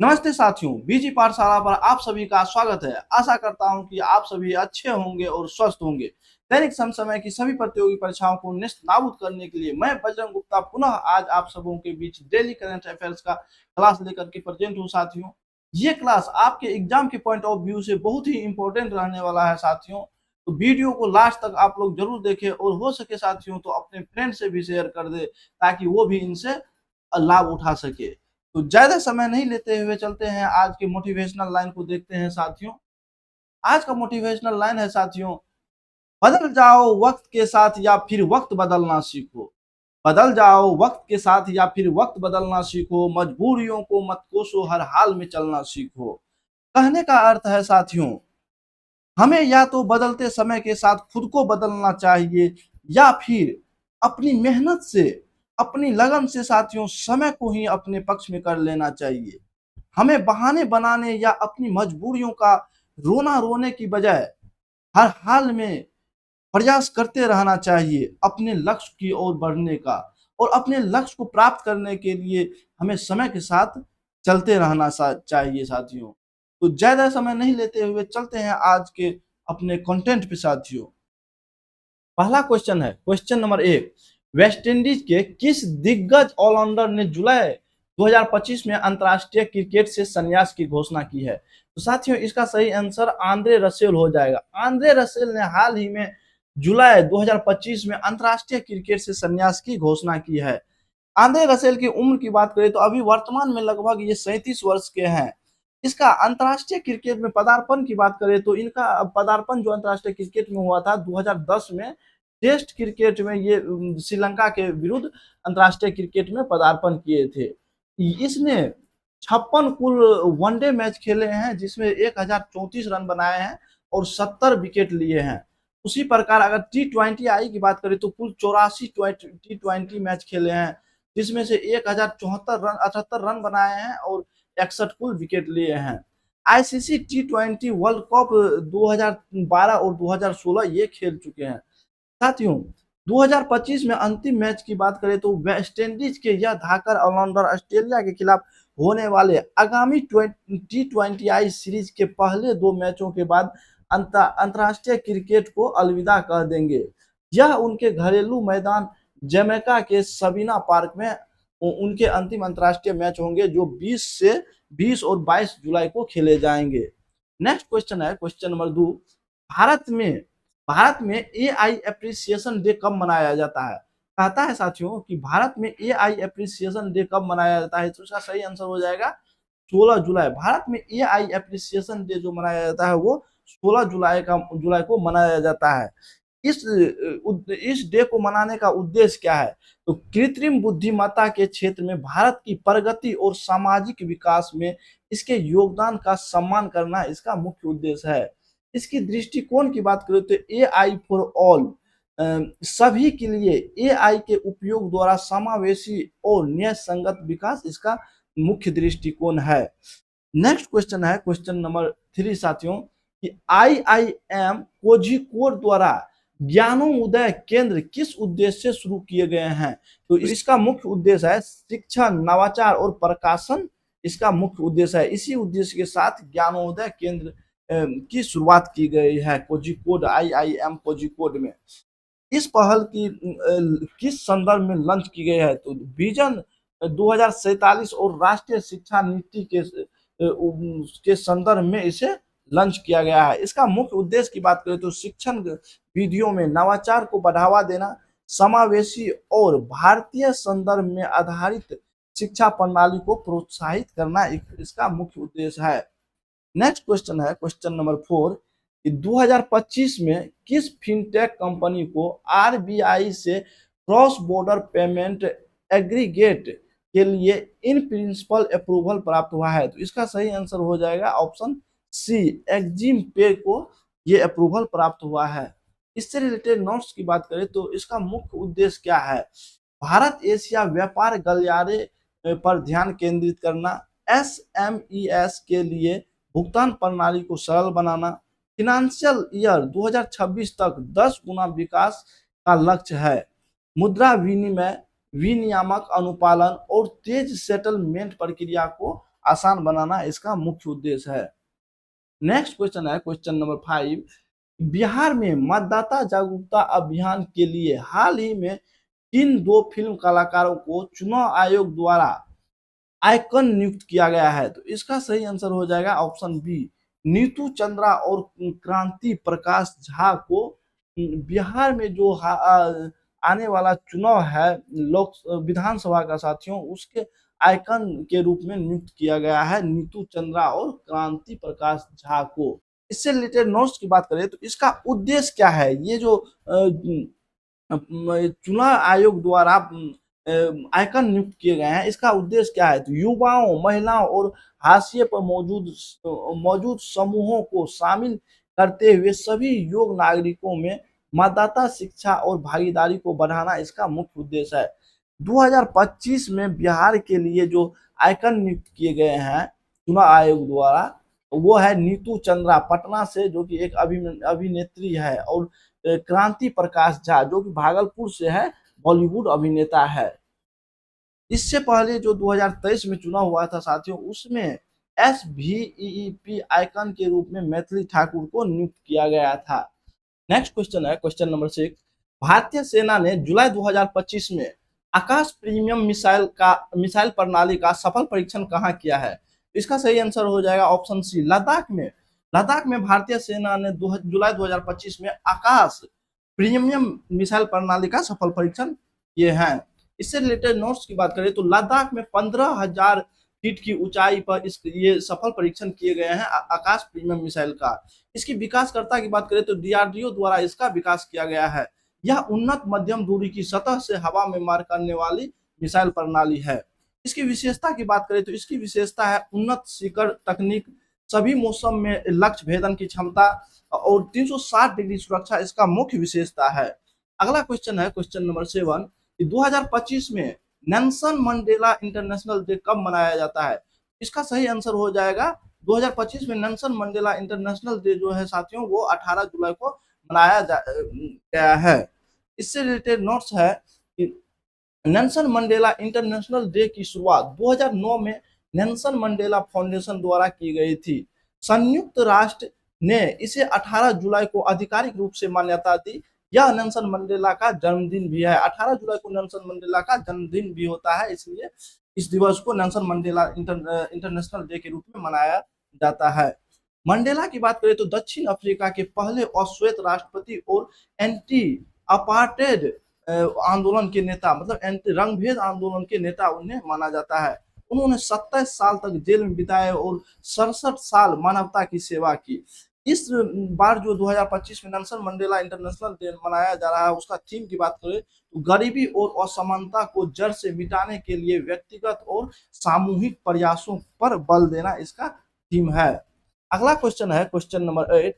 नमस्ते साथियों, बीजी पाठशाला पर आप सभी का स्वागत है। आशा करता हूं कि आप सभी अच्छे होंगे और स्वस्थ होंगे। दैनिक समय की सभी प्रतियोगी परीक्षाओं को नेस्तनाबूद करने के लिए मैं बजरंग गुप्ता पुनः आज आप सबों के बीच डेली करंट अफेयर्स का क्लास लेकर के प्रेजेंट हूं साथियों। ये क्लास आपके एग्जाम के पॉइंट ऑफ व्यू से बहुत ही इंपॉर्टेंट रहने वाला है साथियों। तो वीडियो को लास्ट तक आप लोग जरूर देखें और हो सके साथियों तो अपने फ्रेंड से भी शेयर कर दे ताकि वो भी इनसे लाभ उठा सके। तो ज्यादा समय नहीं लेते हुए चलते हैं आज के मोटिवेशनल लाइन को देखते हैं साथियों। आज का मोटिवेशनल लाइन है साथियों, बदल जाओ वक्त के साथ या फिर वक्त बदलना सीखो। बदल जाओ वक्त के साथ या फिर वक्त बदलना सीखो, मजबूरियों को मत कोसो, हर हाल में चलना सीखो। कहने का अर्थ है साथियों, हमें या तो बदलते समय के साथ खुद को बदलना चाहिए या फिर अपनी मेहनत से, अपनी लगन से साथियों समय को ही अपने पक्ष में कर लेना चाहिए। हमें बहाने बनाने या अपनी मजबूरियों का रोना रोने की बजाय हर हाल में प्रयास करते रहना चाहिए अपने लक्ष्य की ओर बढ़ने का। और अपने लक्ष्य को प्राप्त करने के लिए हमें समय के साथ चलते रहना चाहिए साथियों। तो ज्यादा समय नहीं लेते हुए चलते हैं आज के अपने कंटेंट पे साथियों। पहला क्वेश्चन है, क्वेश्चन नंबर 1, वेस्ट इंडीज के किस दिग्गज ऑलराउंडर ने जुलाई 2025 में अंतरराष्ट्रीय क्रिकेट से संन्यास की घोषणा की है? तो साथियों इसका सही आंसर आंद्रे रसेल हो जाएगा। आंद्रे रसेल ने हाल ही में जुलाई 2025 में अंतरराष्ट्रीय क्रिकेट से संन्यास की घोषणा की है। आंद्रे रसेल की उम्र की बात करें तो अभी वर्तमान में लगभग ये 37 वर्ष के हैं। इसका अंतरराष्ट्रीय क्रिकेट में पदार्पण की बात करें तो इनका पदार्पण जो अंतरराष्ट्रीय क्रिकेट में हुआ था 2010 में, टेस्ट क्रिकेट में ये श्रीलंका के विरुद्ध अंतरराष्ट्रीय क्रिकेट में पदार्पण किए थे। इसने 56 कुल वनडे मैच खेले हैं जिसमें 1034 रन बनाए हैं और 70 विकेट लिए हैं। उसी प्रकार अगर T20I की बात करें तो कुल 84 T20 मैच खेले हैं जिसमें से 1074 रन बनाए हैं और 61 कुल विकेट लिए हैं। आईसीसी T20 वर्ल्ड कप 2012 और 2016 ये खेल चुके हैं साथियों। 2025 में अंतिम मैच की बात करें तो वेस्ट इंडीज के यह धाकड़ ऑलराउंडर ऑस्ट्रेलिया के खिलाफ होने वाले आगामी T20I सीरीज के पहले 2 मैचों के बाद अंतरराष्ट्रीय क्रिकेट को अलविदा कह देंगे। यह उनके घरेलू मैदान जमैका के सबीना पार्क में उनके अंतिम अंतरराष्ट्रीय मैच होंगे जो 20 और 22 जुलाई को खेले जाएंगे। नेक्स्ट क्वेश्चन है, क्वेश्चन नंबर 2, भारत में एआई एप्रिसिएशन डे कब मनाया जाता है? कहता है साथियों कि भारत में एआई एप्रिसिएशन डे कब मनाया जाता है, तो इसका सही आंसर हो जाएगा 16 जुलाई। भारत में एआई एप्रिसिएशन डे जो मनाया जाता है वो 16 जुलाई को मनाया जाता है। इस डे को मनाने का उद्देश्य क्या है? तो कृत्रिम बुद्धिमत्ता के क्षेत्र में भारत की प्रगति और सामाजिक विकास में इसके योगदान का सम्मान करना इसका मुख्य उद्देश्य है। इसकी दृष्टिकोण की बात करें तो एआई फॉर ऑल, सभी के लिए एआई के उपयोग द्वारा समावेशी और न्याय संगत विकास इसका मुख्य दृष्टिकोण है। नेक्स्ट क्वेश्चन है, क्वेश्चन नंबर 3 साथियों, कि आईआईएम कोझिकोड द्वारा ज्ञानोदय केंद्र किस उद्देश्य से शुरू किए गए हैं? तो इसका मुख्य उद्देश्य है शिक्षा, नवाचार और प्रकाशन इसका मुख्य उद्देश्य है। इसी उद्देश्य के साथ ज्ञानोदय केंद्र की शुरुआत की गई है कोझिकोड, आईआईएम कोझिकोड में। इस पहल की किस संदर्भ में लॉन्च की गई है? तो विजन 2047 और राष्ट्रीय शिक्षा नीति के संदर्भ में इसे लॉन्च किया गया है। इसका मुख्य उद्देश्य की बात करें तो शिक्षण विधियों में नवाचार को बढ़ावा देना, समावेशी और भारतीय संदर्भ में आधारित शिक्षा प्रणाली को प्रोत्साहित करना इसका मुख्य उद्देश्य है। नेक्स्ट क्वेश्चन है, क्वेश्चन नंबर 4, कि 2025 में किस फिनटेक कंपनी को आरबीआई से क्रॉस बॉर्डर पेमेंट एग्रीगेट के लिए इन प्रिंसिपल अप्रूवल प्राप्त हुआ है? तो इसका सही आंसर हो जाएगा ऑप्शन सी, एक्जिम पे को ये अप्रूवल प्राप्त हुआ है। इससे रिलेटेड नोट्स की बात करें तो इसका मुख्य उद्देश्य क्या है? भारत एशिया व्यापार गलियारे पर ध्यान केंद्रित करना, एसएमईएस के लिए भुगतान प्रणाली को सरल बनाना, फिनेंशियल ईयर 2026 तक 10 गुना विकास का लक्ष्य है, मुद्रा विनिमय विनियामक अनुपालन और तेज सेटलमेंट प्रक्रिया को आसान बनाना इसका मुख्य उद्देश्य है। नेक्स्ट क्वेश्चन है क्वेश्चन नंबर 5। बिहार में मतदाता जागरूकता अभियान के लिए हाल ही में किन दो फिल्म कलाकारों को चुनाव आयोग द्वारा आइकन नियुक्त किया गया है? तो इसका सही आंसर हो जाएगा ऑप्शन बी, नीतू चंद्रा और क्रांति प्रकाश झा को बिहार में जो आने वाला चुनाव है लोक विधानसभा का साथियों, उसके आइकन के रूप में नियुक्त किया गया है नीतू चंद्रा और क्रांति प्रकाश झा को। इससे रिलेटेड नोट्स की बात करें तो इसका उद्देश्य क्या है? ये जो चुनाव आयोग द्वारा आइकन नियुक्त किए गए हैं, इसका उद्देश्य क्या है? तो युवाओं, महिलाओं और हाशिए पर मौजूद समूहों को शामिल करते हुए सभी योग्य नागरिकों में मतदाता शिक्षा और भागीदारी को बढ़ाना इसका मुख्य उद्देश्य है। 2025 में बिहार के लिए जो आइकन नियुक्त किए गए हैं चुनाव आयोग द्वारा, वो है नीतू चंद्रा पटना से, जो कि एक अभिनेत्री है, और क्रांति प्रकाश झा जो कि भागलपुर से है, बॉलीवुड अभिनेता है। इससे पहले जो 2023 में चुनाव हुआ था साथियों, उसमें SVEP आइकन के रूप में मैथिली ठाकुर को नियुक्त किया गया था। नेक्स्ट क्वेश्चन है क्वेश्चन नंबर 6। भारतीय सेना ने जुलाई 2025 में आकाश प्रीमियम मिसाइल प्रणाली का सफल परीक्षण कहाँ किया है? इसका सही आंसर हो जाएगा ऑप्शन सी, लद्दाख में। लद्दाख में भारतीय सेना ने जुलाई 2025 में आकाश प्रीमियम मिसाइल प्रणाली का सफल परीक्षण किए हैं। इससे रिलेटेड नोट्स की बात करें तो लद्दाख में 15,000 फीट की ऊंचाई पर ये सफल परीक्षण किए गए हैं आकाश प्रीमियम मिसाइल का। इसकी विकासकर्ता की बात करें तो DRDO द्वारा इसका विकास किया गया है। यह उन्नत मध्यम दूरी की सतह से हवा में मार करने वाली मिसाइल प्रणाली है। इसकी विशेषता की बात करें तो इसकी विशेषता है उन्नत शिखर तकनीक, सभी मौसम में लक्ष्य भेदन की क्षमता और 360 डिग्री सुरक्षा इसका मुख्य विशेषता है। अगला क्वेश्चन है क्वेश्चन नंबर 7। 2025 में नेल्सन मंडेला इंटरनेशनल डे कब मनाया जाता है? इसका सही आंसर हो जाएगा 2025 में नेल्सन मंडेला इंटरनेशनल डे जो है साथियों, वो 18 जुलाई को मनाया गया है। इससे रिलेटेड नोट्स है कि नेल्सन मंडेला इंटरनेशनल डे की शुरुआत 2009 में नेल्सन मंडेला फाउंडेशन द्वारा की गई थी। संयुक्त राष्ट्र ने इसे 18 जुलाई को आधिकारिक रूप से मान्यता दी। यह नेल्सन मंडेला का जन्मदिन भी है। 18 जुलाई को नेल्सन मंडेला का जन्मदिन भी होता है, इसलिए इस दिवस को नेल्सन मंडेला इंटरनेशनल डे के रूप में मनाया जाता है। मंडेला की बात करें तो दक्षिण अफ्रीका के पहले अश्वेत राष्ट्रपति और एंटी अपार्टेड आंदोलन के नेता, मतलब एंटी रंगभेद आंदोलन के नेता उन्हें माना जाता है। उन्होंने 27 साल तक जेल में बिताए और 67 साल मानवता की सेवा की। इस बार जो 2025 में नेल्सन मंडेला इंटरनेशनल डे मनाया जा रहा है, उसका थीम की बात करें तो गरीबी और असमानता को जड़ से मिटाने के लिए व्यक्तिगत और सामूहिक प्रयासों पर बल देना इसका थीम है। अगला क्वेश्चन है क्वेश्चन नंबर 8।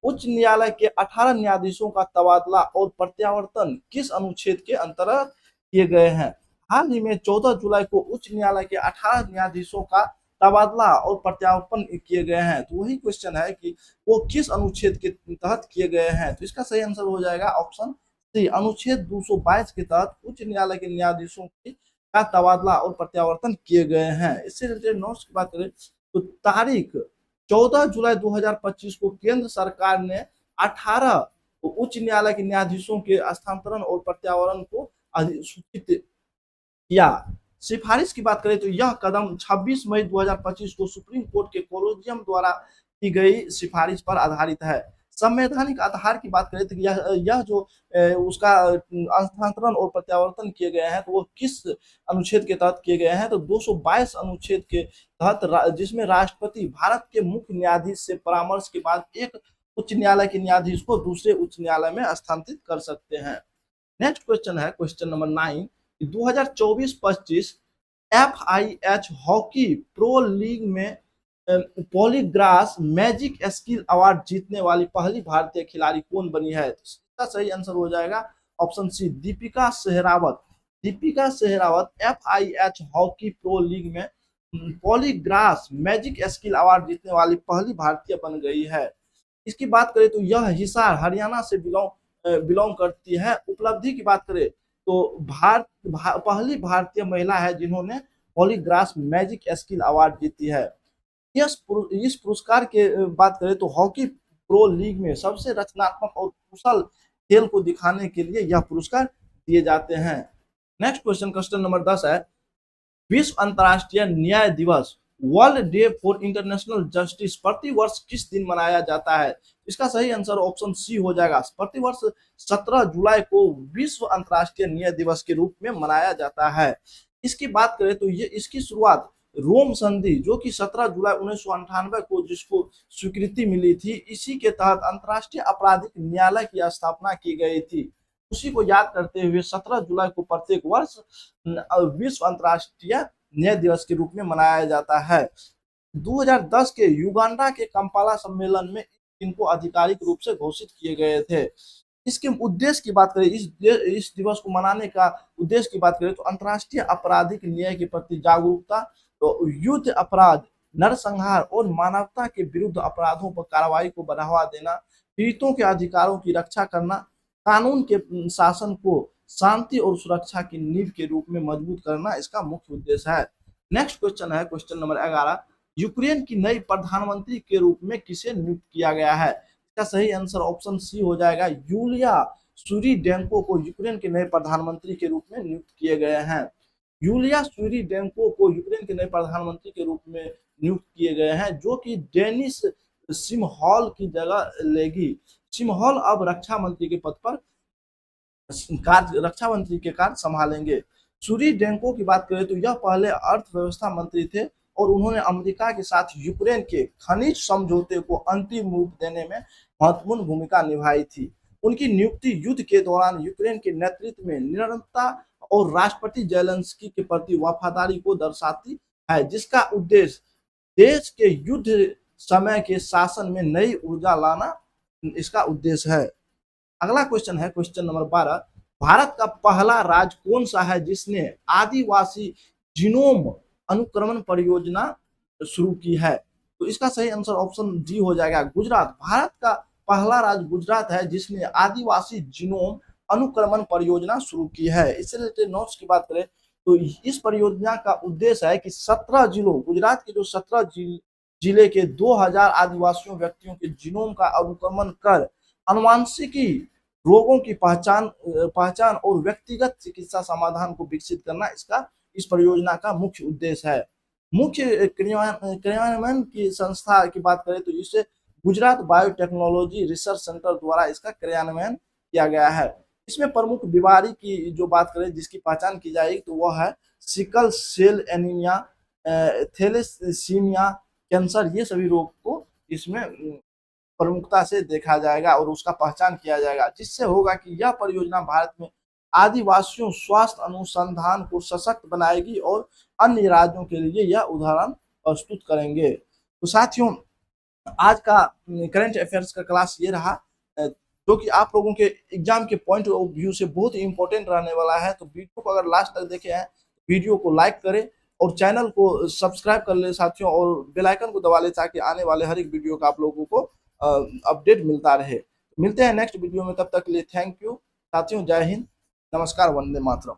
उच्च न्यायालय के 18 न्यायाधीशों का तबादला और प्रत्यावर्तन किस अनुच्छेद के अंतर्गत किए गए हैं? हाल ही में 14 जुलाई को उच्च न्यायालय के 18 न्यायाधीशों का तबादला और प्रत्यावर्तन किए गए हैं। तो वही क्वेश्चन है कि वो किस अनुच्छेद के तहत किए गए हैं? तो इसका सही आंसर हो जाएगा ऑप्शन सी, अनुच्छेद 222 के तहत उच्च न्यायालय के न्यायाधीशों का तबादला और प्रत्यावर्तन किए गए हैं। इससे रिलेटेड नोट्स की बात करें तो तारीख 14 जुलाई 2025 को केंद्र सरकार ने 18 उच्च न्यायालय के न्यायाधीशों के स्थानांतरण और प्रत्यावर्तन को अधिसूचित किया। सिफारिश की बात करें तो यह कदम 26 मई 2025 को सुप्रीम कोर्ट के कोलोजियम द्वारा की गई सिफारिश पर आधारित है। संवैधानिक आधार की बात करें तो यह जो उसका स्थानांतरण और प्रत्यावर्तन किए गए हैं, तो वो किस अनुच्छेद के तहत किए गए हैं? तो 222 अनुच्छेद के तहत, जिसमें राष्ट्रपति भारत के मुख्य न्यायाधीश से परामर्श के बाद एक उच्च न्यायालय के न्यायाधीश को दूसरे उच्च न्यायालय में स्थानांतरित कर सकते हैं। नेक्स्ट क्वेश्चन है question number 9। 2024-25 FIH hockey pro league में पॉलीग्रास मैजिक स्किल अवार्ड जीतने वाली पहली भारतीय खिलाड़ी कौन बनी है? इसका सही आंसर हो जाएगा option C, Deepika Sehrawat. Deepika Sehrawat FIH hockey pro league में पॉलीग्रास मैजिक स्किल अवार्ड जीतने वाली पहली भारतीय बन गई है। इसकी बात करें तो यह हिसार हरियाणा से बिलोंग करती है। उपलब्धि की बात करें तो पहली भारतीय महिला है जिन्होंने पॉलीग्राफ मैजिक स्किल अवार्ड जीती है। इस पुरस्कार के बात करें तो हॉकी प्रो लीग में सबसे रचनात्मक और कुशल खेल को दिखाने के लिए यह पुरस्कार दिए जाते हैं। नेक्स्ट क्वेश्चन, क्वेश्चन नंबर 10 है, विश्व अंतर्राष्ट्रीय न्याय दिवस world day for international justice प्रति वर्ष किस दिन मनाया जाता है? इसका सही आंसर ऑप्शन सी हो जाएगा। प्रति वर्ष 17 जुलाई को विश्व अंतर्राष्ट्रीय न्याय दिवस के रूप में मनाया जाता है। इसकी बात करें तो ये इसकी शुरुआत रोम संधि जो कि 17 जुलाई 1998 को जिसको स्वीकृति मिली थी, इसी के तहत अंतर्राष्ट्रीय आपराधिक न्यायालय की स्थापना की गई थी। उसी को याद करते हुए 17 जुलाई को प्रत्येक वर्ष विश्व अंतर्राष्ट्रीय न्याय दिवस के रूप में मनाया जाता है। 2010 के युगांडा के कंपाला सम्मेलन में इनको आधिकारिक रूप से घोषित किए गए थे। इसके उद्देश्य की बात करें, इस दिवस को मनाने का उद्देश्य की बात करें तो अंतर्राष्ट्रीय आपराधिक न्याय के प्रति जागरूकता, तो युद्ध अपराध, नरसंहार और मानवता के विरुद्ध अपराधों पर कार्रवाई को बढ़ावा देना, पीड़ितों के अधिकारों की रक्षा करना, कानून के शासन को शांति और सुरक्षा की नींव के रूप में मजबूत करना इसका मुख्य उद्देश्य है। नेक्स्ट क्वेश्चन है क्वेश्चन नंबर 11, यूक्रेन की नई प्रधानमंत्री के रूप में किसे नियुक्त किया गया है? इसका सही आंसर ऑप्शन सी हो जाएगा। यूलिया सूरीडेंको को यूक्रेन के नए प्रधानमंत्री के रूप में नियुक्त किए गए हैं। यूलिया सूरीडेंको को यूक्रेन के नए प्रधानमंत्री के रूप में नियुक्त किए गए हैं, जो कि डेनिस सिमहॉल की जगह लेगी। सिमहॉल अब रक्षा मंत्री के पद पर रक्षा मंत्री के कार्य संभालेंगे। सूरीडेंको की बात करें तो यह पहले अर्थव्यवस्था मंत्री थे और उन्होंने अमेरिका के साथ यूक्रेन के खनिज समझौते को अंतिम रूप देने में महत्वपूर्ण भूमिका निभाई थी। उनकी नियुक्ति युद्ध के दौरान यूक्रेन के नेतृत्व में निरंतरता और राष्ट्रपति जेलेंस्की के प्रति वफादारी को दर्शाती है, जिसका उद्देश्य देश के युद्ध समय के शासन में नई ऊर्जा लाना इसका उद्देश्य है। अगला क्वेश्चन है क्वेश्चन नंबर 12, भारत का पहला राज्य कौन सा है जिसने आदिवासी जीनोम अनुक्रमण परियोजना शुरू की है? तो इसका सही आंसर ऑप्शन डी हो जाएगा, गुजरात। भारत का पहला राज्य गुजरात है जिसने आदिवासी जीनोम अनुक्रमण परियोजना शुरू की है। इससे रिलेटेड नोट्स की बात करें तो इस परियोजना का उद्देश्य है कि 17 जिलों, गुजरात के जो 17 जिले के 2000 आदिवासियों व्यक्तियों के जीनोम का अनुक्रमण कर अनुवांशिकी रोगों की पहचान और व्यक्तिगत चिकित्सा समाधान को विकसित करना इसका इस परियोजना का मुख्य उद्देश्य है। मुख्य क्रियान्वयन की संस्था की बात करें तो इसे गुजरात बायोटेक्नोलॉजी रिसर्च सेंटर द्वारा इसका क्रियान्वयन किया गया है। इसमें प्रमुख बीमारी की जो बात करें जिसकी पहचान की जाएगी तो वह है sickle cell anaemia, thalassaemia, cancer, ये सभी रोग को इसमें प्रमुखता से देखा जाएगा और उसका पहचान किया जाएगा, जिससे होगा कि यह परियोजना भारत में आदिवासियों स्वास्थ्य अनुसंधान को सशक्त बनाएगी और अन्य राज्यों के लिए यह उदाहरण प्रस्तुत करेंगे। तो साथियों, आज का करंट अफेयर्स का क्लास ये रहा, जो कि आप लोगों के एग्जाम के पॉइंट ऑफ व्यू से बहुत ही इंपॉर्टेंट रहने वाला है। तो वीडियो को अगर लास्ट तक देखे हैं, वीडियो को लाइक करें और चैनल को सब्सक्राइब कर ले साथियों, और बेल आइकन को दबा ले ताकि आने वाले हर एक वीडियो का आप लोगों को अपडेट मिलता रहे। मिलते हैं नेक्स्ट वीडियो में, तब तक के लिए थैंक यू साथियों। जय हिंद, नमस्कार, वंदे मातरम।